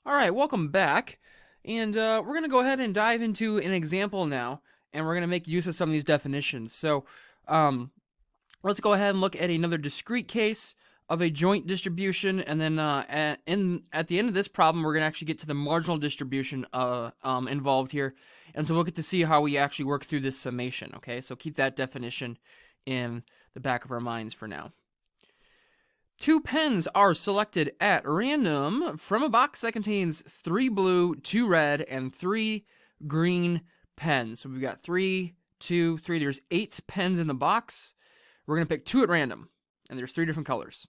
All right, welcome back. And we're going to go ahead and dive into an example now, and we're going to make use of some of these definitions. So um, let's go ahead and look at another discrete case of a joint distribution, and then at the end of this problem, we're going to actually get to the marginal distribution involved here. And so we'll get to see how we actually work through this summation, okay? So keep that definition in the back of our minds for now. Two pens are selected at random from a box that contains 3 blue, 2 red, and 3 green pens. So we've got 3, 2, 3. There's 8 pens in the box. We're going to pick 2 at random, and there's 3 different colors.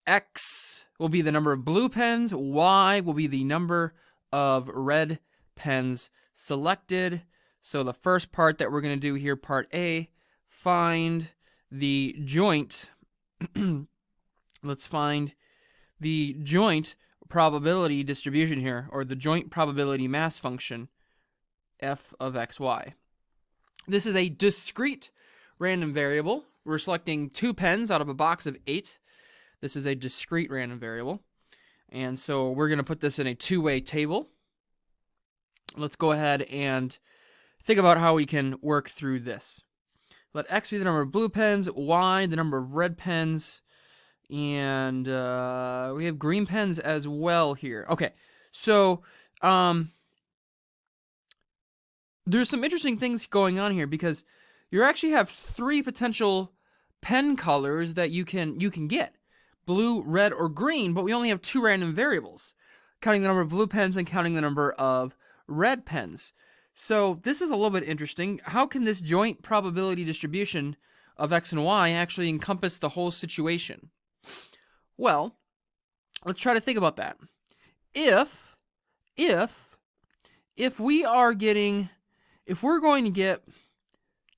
X will be the number of blue pens. Y will be the number of red pens selected. So the first part that we're going to do here, part A, find the joint let's find the joint probability distribution here, or the joint probability mass function, f of xy. This is a discrete random variable. We're selecting 2 pens out of a box of 8. This is a discrete random variable. And so we're going to put this in a two-way table. Let's go ahead and think about how we can work through this. Let x be the number of blue pens, y the number of red pens, and we have green pens as well here. Okay, so there's some interesting things going on here because you actually have 3 potential pen colors that you can get: blue, red, or green, but we only have 2 random variables, counting the number of blue pens and counting the number of red pens. So this is a little bit interesting. How can this joint probability distribution of x and y actually encompass the whole situation? Well, let's try to think about that. If we're going to get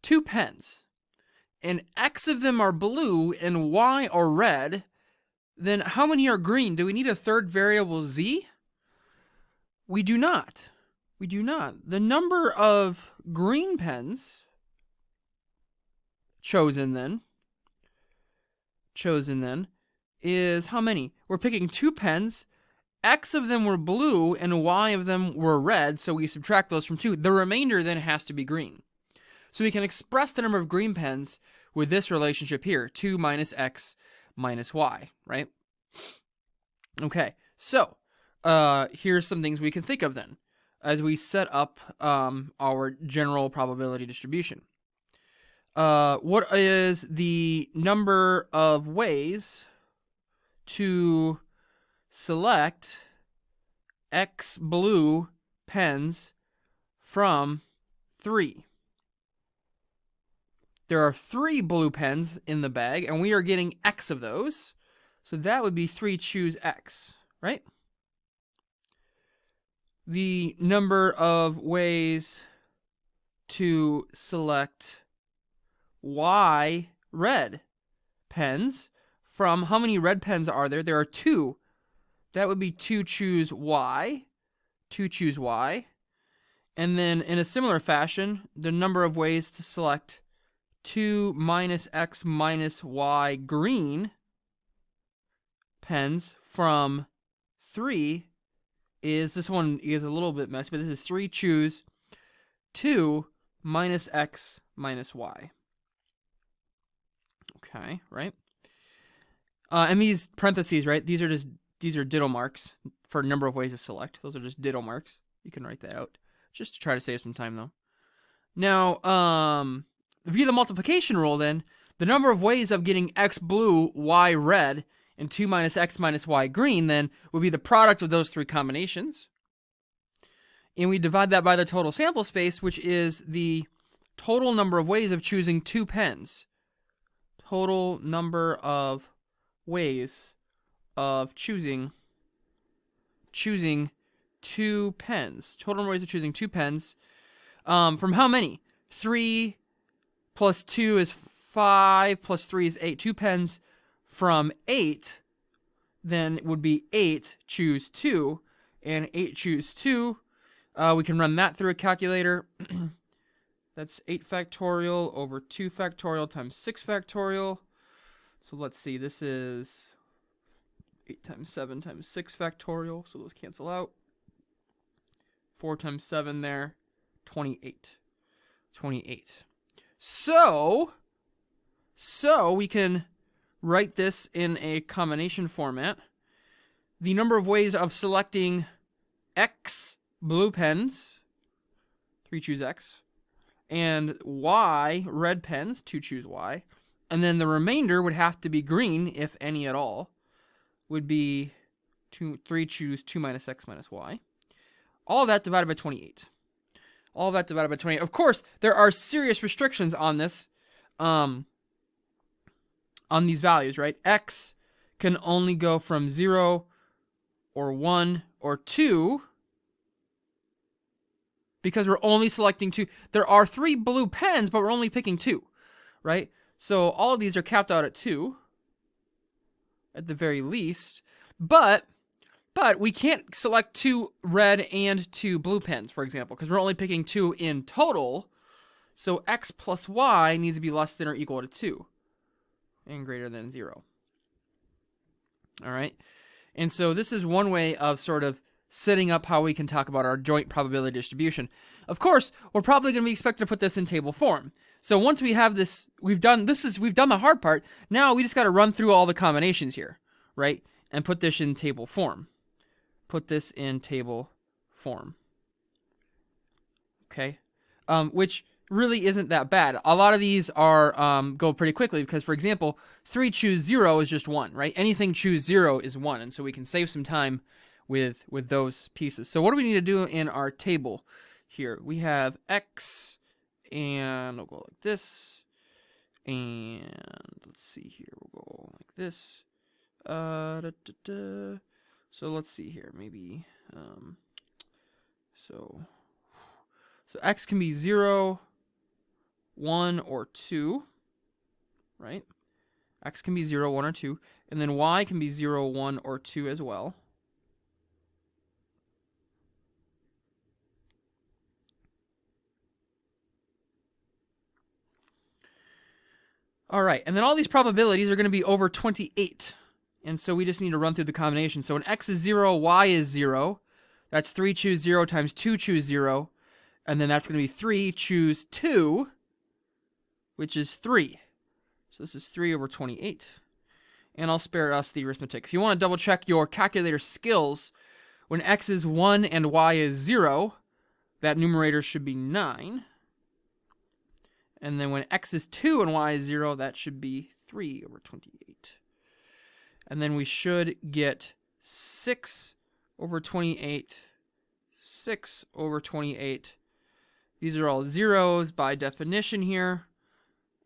2 pens and x of them are blue and y are red, then how many are green? Do we need a third variable z? We do not. We do not. The number of green pens chosen then is how many? We're picking 2 pens. X of them were blue and Y of them were red, so we subtract those from 2. The remainder then has to be green. So we can express the number of green pens with this relationship here, 2 minus X minus Y, right? Okay, so here's some things we can think of then as we set up our general probability distribution. What is the number of ways to select X blue pens from 3? There are 3 blue pens in the bag, and we are getting X of those. So that would be 3 choose X, right? The number of ways to select Y red pens from, how many red pens are there? There are 2. That would be 2 choose Y. 2 choose Y. And then in a similar fashion, the number of ways to select 2 minus X minus Y green pens from 3 is, this one is a little bit messy, but this is 3 choose 2 minus X minus Y. Okay, right? And these parentheses, right? These are ditto marks for a number of ways to select. Those are just ditto marks. You can write that out just to try to save some time, though. Now, via the multiplication rule, then, the number of ways of getting X blue, Y red, and 2 minus X minus Y green, then, would be the product of those 3 combinations. And we divide that by the total sample space, which is the total number of ways of choosing 2 pens. Total number of ways of choosing 2 pens. Total number of ways of choosing 2 pens. From how many? 3 plus 2 is 5, plus 3 is 8. 2 pens from 8, then it would be 8 choose 2, and 8 choose 2. We can run that through a calculator. That's 8 factorial over 2 factorial times 6 factorial. So let's see, this is 8 times 7 times 6 factorial, so those cancel out. 4 times 7 there, 28. 28. So we can write this in a combination format. The number of ways of selecting X blue pens, 3 choose X, and Y red pens, 2 choose Y, and then the remainder would have to be green, if any at all, would be 3 choose 2 minus X minus Y. All of that divided by 28. All of that divided by 28. Of course, there are serious restrictions on this, on these values, right? X can only go from 0 or 1 or 2 because we're only selecting 2. There are 3 blue pens, but we're only picking 2, right? So all of these are capped out at 2 at the very least, but we can't select 2 red and 2 blue pens, for example, because we're only picking 2 in total. So X plus Y needs to be less than or equal to 2 and greater than 0. All right. And so this is one way of sort of setting up how we can talk about our joint probability distribution. Of course, we're probably going to be expected to put this in table form. So once we have this, we've done the hard part. Now we just got to run through all the combinations here, right? And put this in table form. Put this in table form. Okay. Which really isn't that bad. A lot of these are go pretty quickly because, for example, 3 choose 0 is just 1, right? Anything choose 0 is 1, and so we can save some time with those pieces. So what do we need to do in our table here? We have X, and we'll go like this, and let's see here. We'll go like this. So let's see here. Maybe so X can be 0, 1, or 2, right? X can be 0, 1, or 2. And then Y can be 0, 1, or 2 as well. All right, and then all these probabilities are going to be over 28. And so we just need to run through the combination. So when X is 0, Y is 0. That's 3 choose 0 times 2 choose 0. And then that's going to be 3 choose 2, which is 3. So this is 3 over 28. And I'll spare us the arithmetic. If you want to double check your calculator skills, when X is 1 and Y is 0, that numerator should be 9. And then when X is 2 and Y is 0, that should be 3 over 28. And then we should get 6 over 28, 6 over 28. These are all zeros by definition here.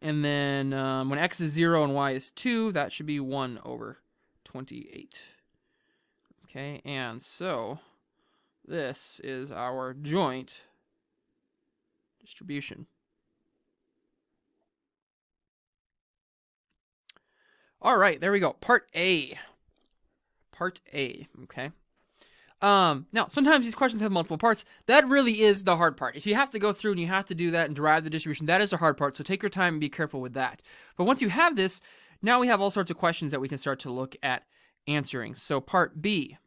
And then when X is 0 and Y is 2, that should be 1 over 28. Okay, and so this is our joint distribution. All right, there we go. Part A. Part A, okay. Now, sometimes these questions have multiple parts. That really is the hard part. If you have to go through and you have to do that and derive the distribution, that is the hard part, so take your time and be careful with that. But once you have this, now we have all sorts of questions that we can start to look at answering. So part B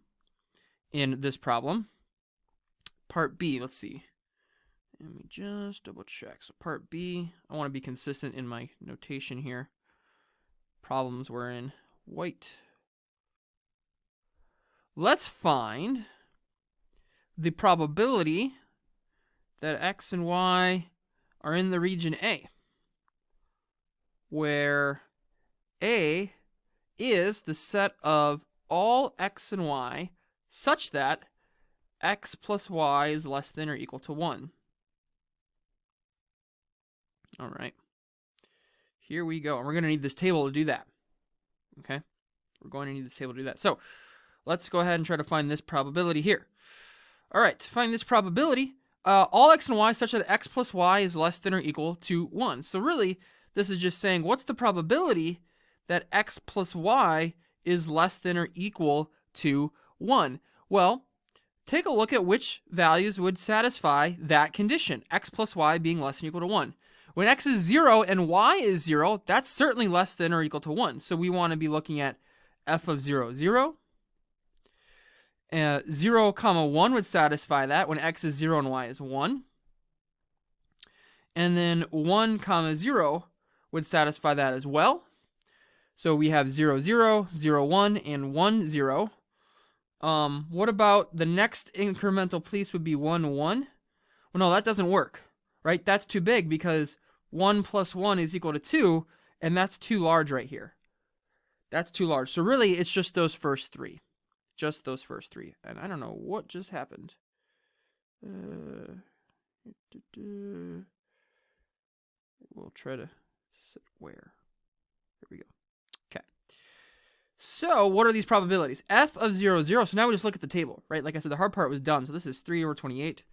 in this problem. Part B, let's see. Let me just double check. So part B, I want to be consistent in my notation here. Problems were in white. Let's find the probability that X and Y are in the region A, where A is the set of all X and Y such that X plus Y is less than or equal to 1. All right. Here we go. And we're going to need this table to do that. Okay? We're going to need this table to do that. So let's go ahead and try to find this probability here. All right, to find this probability, all X and Y such that X plus Y is less than or equal to 1. So really, this is just saying, what's the probability that X plus Y is less than or equal to 1? Well, take a look at which values would satisfy that condition, X plus Y being less than or equal to 1. When X is 0 and Y is 0, that's certainly less than or equal to 1. So we want to be looking at f of 0, 0, 0, comma 1 would satisfy that when x is 0 and y is 1. And then 1, comma 0 would satisfy that as well. So we have 0, 0, 0, 1, and 1, 0. What about the next incremental piece would be 1, 1? Well, no, that doesn't work, right? That's too big because 1 plus 1 is equal to 2, and that's too large right here. That's too large. So really, it's just those first three. Just those first three. And I don't know what just happened. We'll try to set where. Here we go. Okay. So what are these probabilities? F of 0, 0. So now we just look at the table, right? Like I said, the hard part was done. So this is 3 over 28.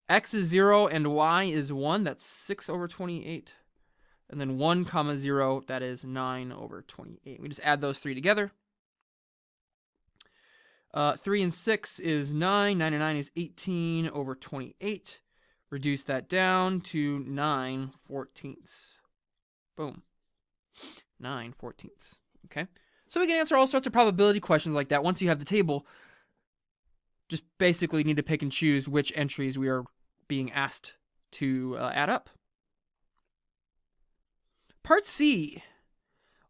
X is 0 and y is 1. That's 6 over 28. And then 1, comma 0, that is 9 over 28. We just add those three together. 3 and 6 is 9. 9 and 9 is 18 over 28. Reduce that down to 9/14. Boom. 9/14. Okay. So we can answer all sorts of probability questions like that. Once you have the table, just basically need to pick and choose which entries we are being asked to add up. Part C.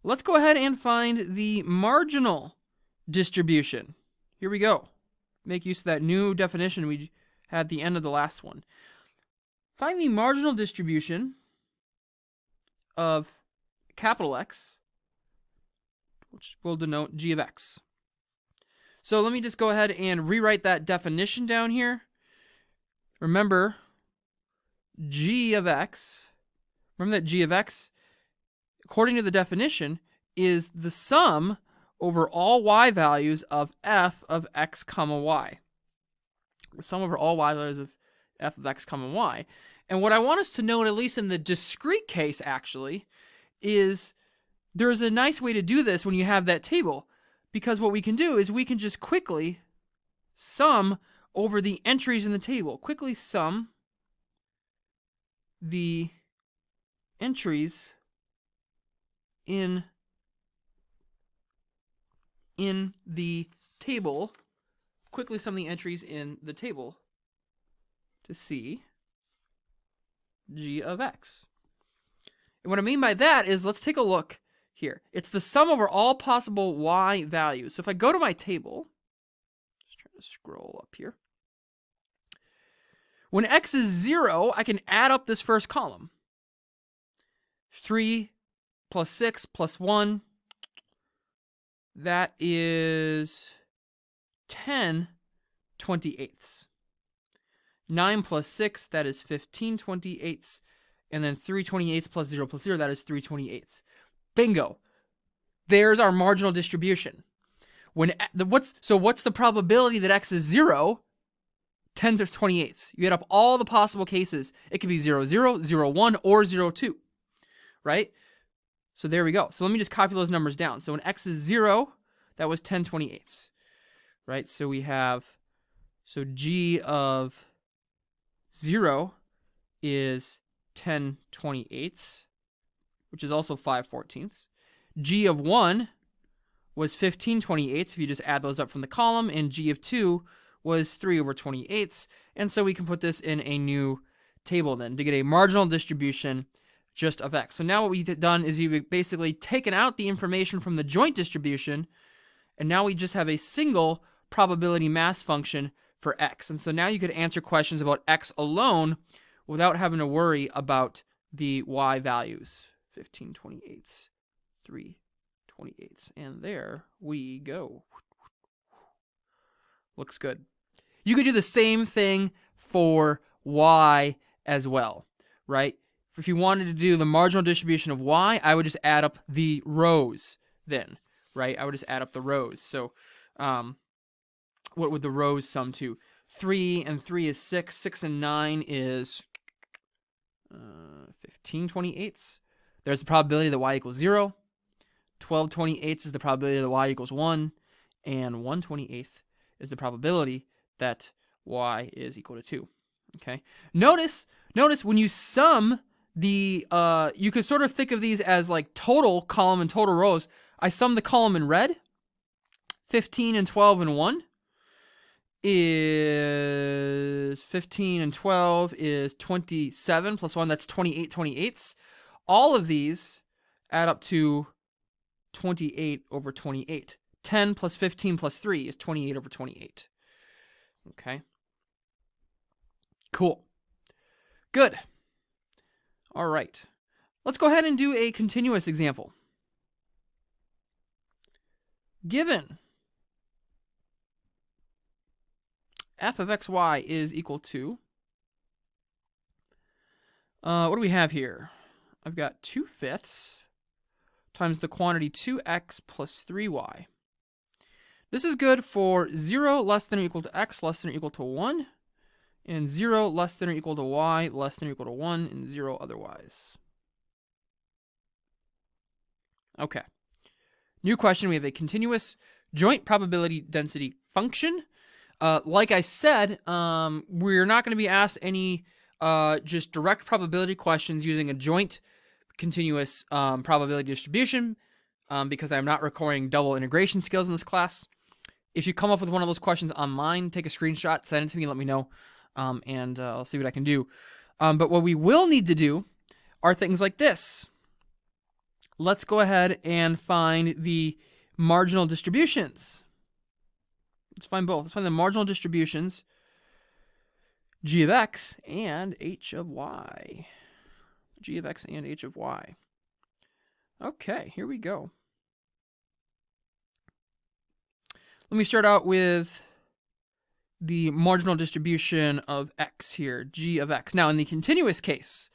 Let's go ahead and find the marginal distribution. Here we go. Make use of that new definition we had at the end of the last one. Find the marginal distribution of capital X, which will denote g of x. So let me just go ahead and rewrite that definition down here. Remember, g of x, remember that g of x, according to the definition, is the sum over all y values of f of x comma y. The sum over all y values of f of x comma y. And what I want us to note, at least in the discrete case actually, is there's a nice way to do this when you have that table. Because what we can do is we can just quickly sum over the entries in the table. Quickly sum the entries in the table. Quickly sum the entries in the table to see g of x. And what I mean by that is, let's take a look here. It's the sum over all possible y values. So if I go to my table, just trying to scroll up here. When x is 0, I can add up this first column. 3 plus 6 plus 1, that is 10/28. 9 plus 6, that is 15/28. And then 3/28 plus 0 plus 0, that is 3/28. Bingo. There's our marginal distribution. What's the probability that x is 0? 10/28. You add up all the possible cases. It could be 0, 0, 0, 1, or 0, 2. Right? So there we go. So let me just copy those numbers down. So when x is 0, that was 10/28. Right? So we have, so g of 0 is 10/28, which is also 5/14. G of 1 was 15/28 if you just add those up from the column, and g of 2 was 3 over 28. And so we can put this in a new table then to get a marginal distribution just of x. So now what we've done is you've basically taken out the information from the joint distribution, and now we just have a single probability mass function for x. And so now you could answer questions about x alone without having to worry about the y values. 15/28, 3/28, and there we go. Looks good. You could do the same thing for y as well, right? If you wanted to do the marginal distribution of y, I would just add up the rows then, right? I would just add up the rows. So what would the rows sum to? 3 and 3 is 6. 6 and 9 is 15/28. There's the probability that y equals 0. 12/28 is the probability that y equals 1. And 1/28 is the probability that y is equal to 2. Okay. Notice when you sum the, you could sort of think of these as like total column and total rows. I sum the column in red, 15 and 12 and 1. is 15, and 12 is 27, plus 1, that's 28 28ths. All of these add up to 28 over 28. 10 plus 15 plus 3 is 28 over 28. Okay. Cool. Good. All right. Let's go ahead and do a continuous example. Given f of xy is equal to, what do we have here? I've got 2/5 times the quantity 2x plus 3y. This is good for 0 less than or equal to x less than or equal to 1, and 0 less than or equal to y less than or equal to 1, and 0 otherwise. Okay. New question, we have a continuous joint probability density function. Like I said, we're not going to be asked any just direct probability questions using a joint continuous probability distribution because I'm not requiring double integration skills in this class. If you come up with one of those questions online, take a screenshot, send it to me, let me know, and I'll see what I can do. But what we will need to do are things like this. Let's go ahead and find the marginal distributions. Let's find both. Let's find the marginal distributions, g of x and h of y. G of x and h of y. Okay, here we go. Let me start out with the marginal distribution of x here, g of x. Now, in the continuous case,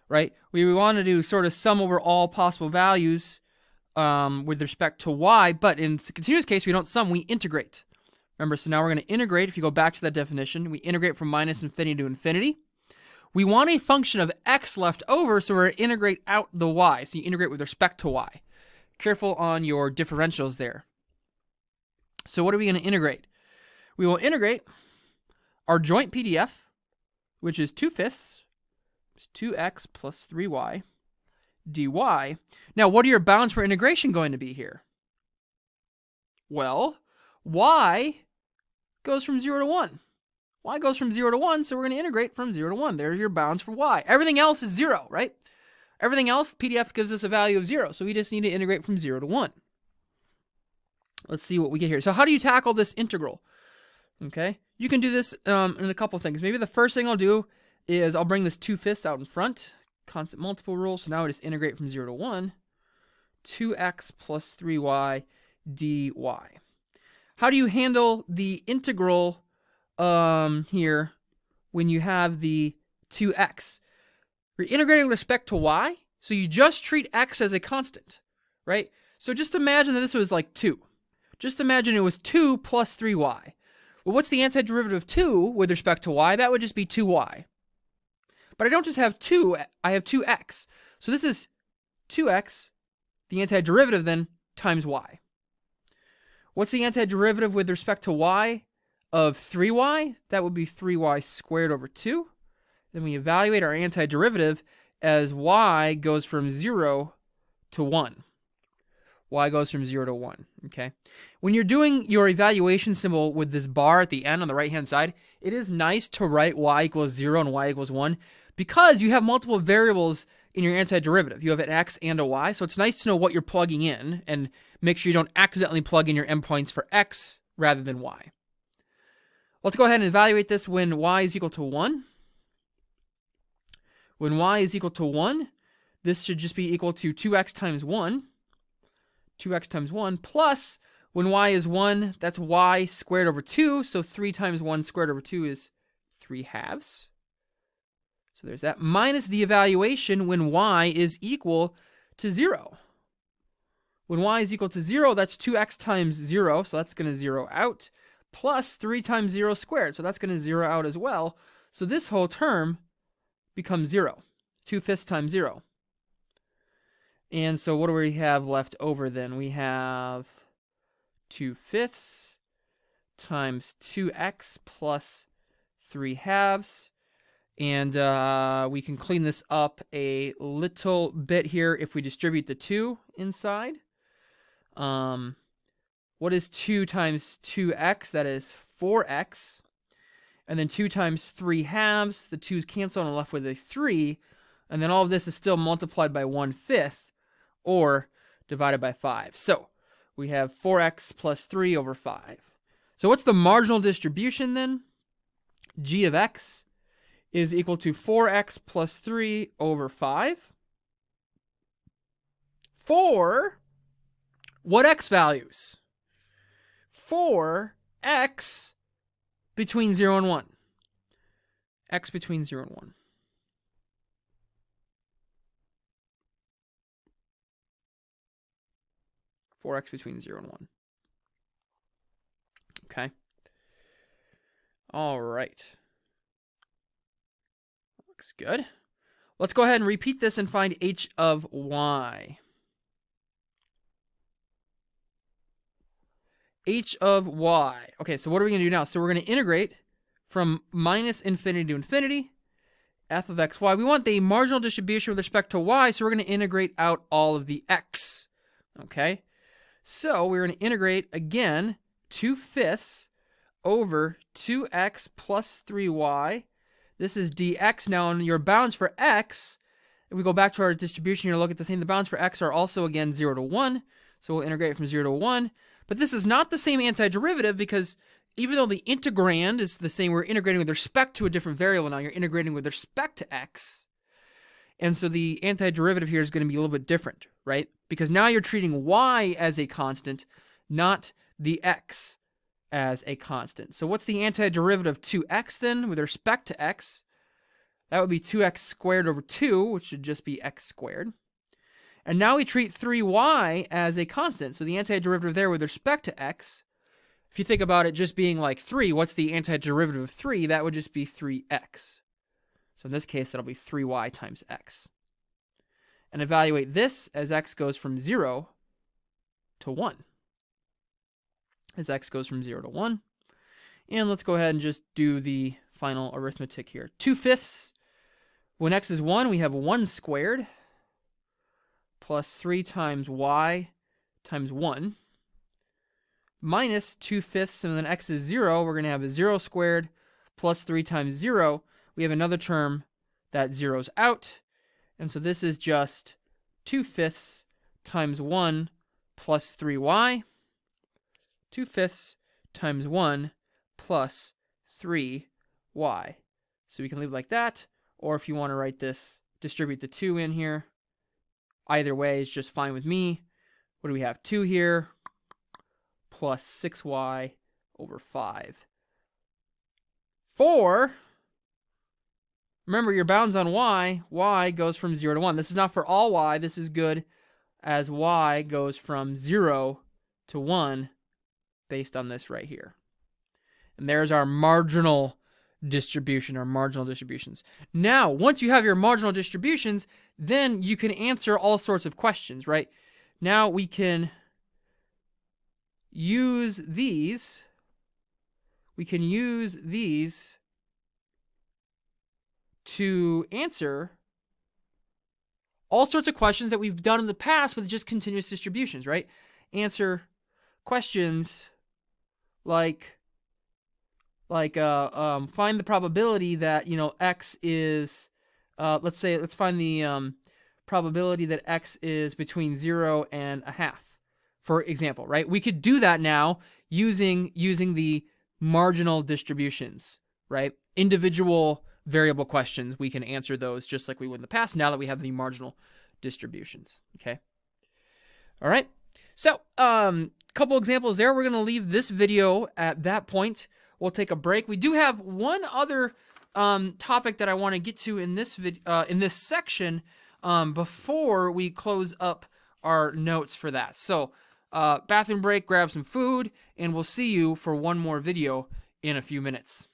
right, we want to do sort of sum over all possible values with respect to y, but in the continuous case, we don't sum, we integrate. Remember, so now we're going to integrate. If you go back to that definition, we integrate from minus infinity to infinity. We want a function of x left over, so we're going to integrate out the y. So you integrate with respect to y. Careful on your differentials there. So what are we going to integrate? We will integrate our joint PDF, which is 2/5, 2x plus 3y, dy. Now, what are your bounds for integration going to be here? Well, y goes from 0 to 1. Y goes from 0 to 1, so we're going to integrate from 0 to 1. There's your bounds for y. Everything else is 0, right? Everything else, PDF gives us a value of 0, so we just need to integrate from 0 to 1. Let's see what we get here. So how do you tackle this integral? Okay, you can do this in a couple things. Maybe the first thing I'll do is I'll bring this 2/5 out in front, constant multiple rule, so now we just integrate from 0 to 1, 2x plus 3y dy. How do you handle the integral here when you have the 2x? You're integrating with respect to y, so you just treat x as a constant, right? So just imagine that this was like 2. Just imagine it was 2 plus 3y. Well, what's the antiderivative of 2 with respect to y? That would just be 2y. But I don't just have 2, I have 2x. So this is 2x, the antiderivative then, times y. What's the antiderivative with respect to y of 3y? That would be 3y squared over 2. Then we evaluate our antiderivative as y goes from 0 to 1. Y goes from 0 to 1, okay? When you're doing your evaluation symbol with this bar at the end on the right-hand side, it is nice to write y equals 0 and y equals 1 because you have multiple variables in your antiderivative. You have an x and a y, so it's nice to know what you're plugging in and make sure you don't accidentally plug in your endpoints for x rather than y. Let's go ahead and evaluate this when y is equal to 1. When y is equal to 1, this should just be equal to 2x times 1. 2x times 1 plus, when y is 1, that's y squared over 2. So 3 times 1 squared over 2 is 3/2. So there's that. Minus the evaluation when y is equal to 0. When y is equal to 0, that's 2x times 0. So that's going to 0 out. Plus 3 times 0 squared. So that's going to 0 out as well. So this whole term becomes 0. 2/5 times 0. And so what do we have left over then? We have 2/5 times 2x plus 3/2. And we can clean this up a little bit here if we distribute the 2 inside. What is 2 times 2x? That is 4x. And then 2 times 3 halves. The 2's cancel and I'm left with a 3. And then all of this is still multiplied by 1/5 or divided by 5. So we have 4x plus 3 over 5. So what's the marginal distribution then? G of x is equal to 4x plus 3 over 5. For what x values? For x between 0 and 1. X between 0 and 1. For x between 0 and 1. Okay. All right. Looks good. Let's go ahead and repeat this and find h of y. H of y. Okay, so what are we going to do now? So we're going to integrate from minus infinity to infinity, f of xy. We want the marginal distribution with respect to y, so we're going to integrate out all of the x. Okay, so we're going to integrate again 2/5 over 2x plus 3y. This is dx. Now, on your bounds for x, if we go back to our distribution here, look at the same. The bounds for x are also, again, 0 to 1. So we'll integrate from 0 to 1. But this is not the same antiderivative because even though the integrand is the same, we're integrating with respect to a different variable now. You're integrating with respect to x. And so the antiderivative here is going to be a little bit different, right? Because now you're treating y as a constant, not the x as a constant. So what's the antiderivative of 2x then with respect to x? That would be 2x squared over 2, which should just be x squared. And now we treat 3y as a constant. So the antiderivative there with respect to x, if you think about it just being like 3, what's the antiderivative of 3? That would just be 3x. So in this case, that'll be 3y times x. And evaluate this as x goes from 0 to 1. As x goes from 0 to 1. And let's go ahead and just do the final arithmetic here. 2/5. When x is 1, we have 1 squared plus 3 times y times 1 minus 2/5, and then x is 0. We're going to have a 0 squared plus 3 times 0. We have another term that zeroes out. And so this is just 2/5 times 1 plus 3y. 2/5 times 1 plus 3y. So we can leave it like that. Or if you want to write this, distribute the 2 in here. Either way is just fine with me. What do we have? 2 here plus 6y over 5. For, remember your bounds on y goes from 0 to 1. This is not for all y. This is good as y goes from 0 to 1 based on this right here. And there's our marginal distribution, our marginal distributions. Now, once you have your marginal distributions, then you can answer all sorts of questions, right? Now we can use these. We can use these to answer all sorts of questions that we've done in the past with just continuous distributions, right? Answer questions like find the probability that, x is, let's find the probability that x is between 0 and a half, for example, right? We could do that now using the marginal distributions, right? Individual variable questions, we can answer those just like we would in the past now that we have the marginal distributions, okay? All right, so couple examples there. We're going to leave this video at that point. We'll take a break. We do have one other topic that I want to get to in this section before we close up our notes for that. So bathroom break, grab some food, and we'll see you for one more video in a few minutes.